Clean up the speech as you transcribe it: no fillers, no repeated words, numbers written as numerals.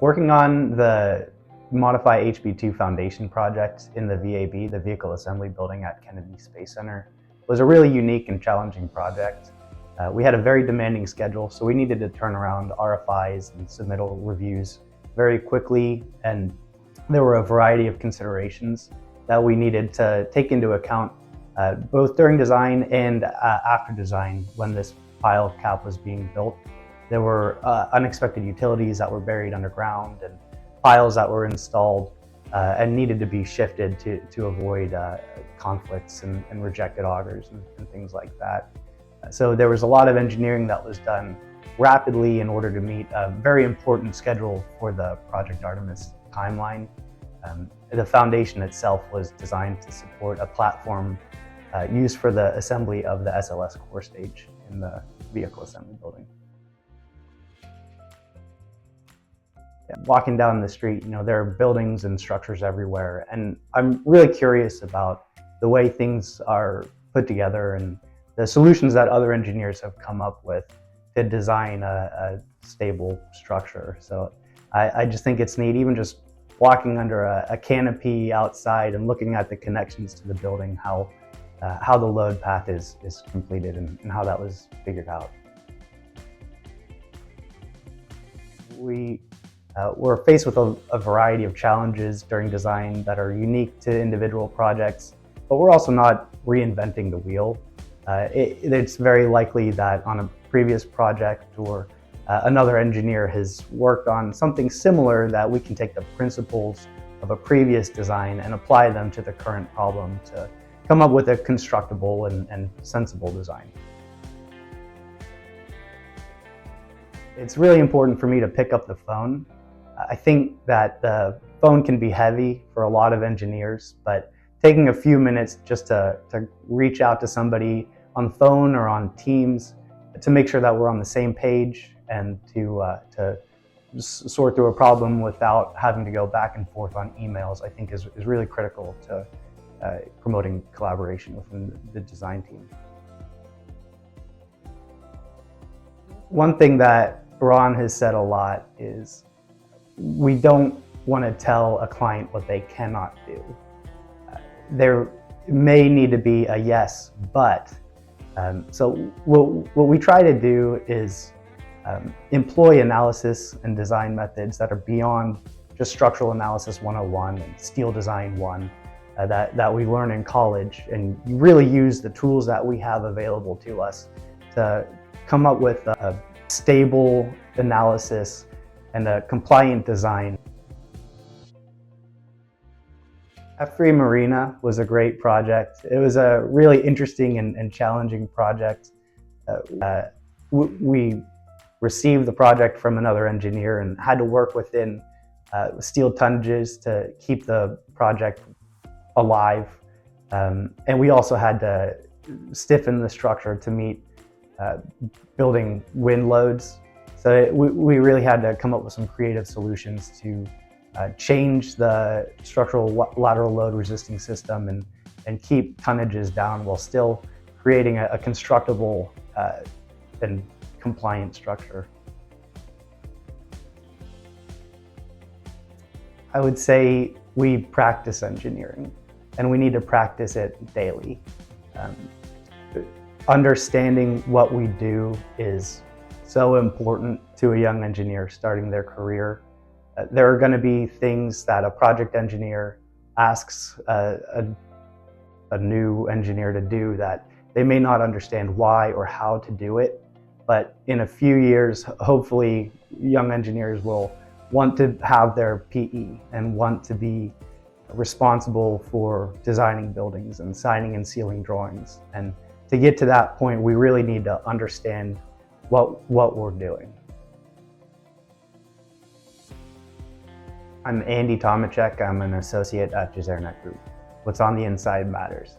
Working on the Modify HB2 Foundation project in the VAB, the Vehicle Assembly Building at Kennedy Space Center, was a really unique and challenging project. We had a very demanding schedule, so we needed to turn around RFIs and submittal reviews very quickly, and there were a variety of considerations that we needed to take into account both during design and after design when this pile cap was being built. There were unexpected utilities that were buried underground and piles that were installed and needed to be shifted to avoid conflicts and rejected augers and things like that. So there was a lot of engineering that was done rapidly in order to meet a very important schedule for the Project Artemis timeline. The foundation itself was designed to support a platform used for the assembly of the SLS core stage in the vehicle assembly building. Walking down the street, there are buildings and structures everywhere, and I'm really curious about the way things are put together and the solutions that other engineers have come up with to design a stable structure. So I just think it's neat, even just walking under a canopy outside and looking at the connections to the building, how the load path is completed and how that was figured out. We're faced with a variety of challenges during design that are unique to individual projects, but we're also not reinventing the wheel. It's very likely that on a previous project or another engineer has worked on something similar, that we can take the principles of a previous design and apply them to the current problem to come up with a constructible and sensible design. It's really important for me to pick up the phone. I think that the phone can be heavy for a lot of engineers, but taking a few minutes just to reach out to somebody on the phone or on Teams to make sure that we're on the same page and to sort through a problem without having to go back and forth on emails, I think is really critical to promoting collaboration within the design team. One thing that Ron has said a lot is we don't want to tell a client what they cannot do. There may need to be a yes, but. So what we try to do is employ analysis and design methods that are beyond just structural analysis 101 and steel design 1 that we learn in college, and really use the tools that we have available to us to come up with a stable analysis and a compliant design. F3 Marina was a great project. It was a really interesting and challenging project. We received the project from another engineer and had to work within steel tonnages to keep the project alive. And we also had to stiffen the structure to meet building wind loads. So we really had to come up with some creative solutions to change the structural lateral load resisting system and keep tonnages down while still creating a constructible and compliant structure. I would say we practice engineering, and we need to practice it daily. Understanding what we do is so important to a young engineer starting their career. There are going to be things that a project engineer asks a new engineer to do that they may not understand why or how to do it. But in a few years, hopefully, young engineers will want to have their PE and want to be responsible for designing buildings and signing and sealing drawings. And to get to that point, we really need to understand what we're doing. I'm Tomiczek. I'm an associate at Jezerinac Group. What's on the inside matters.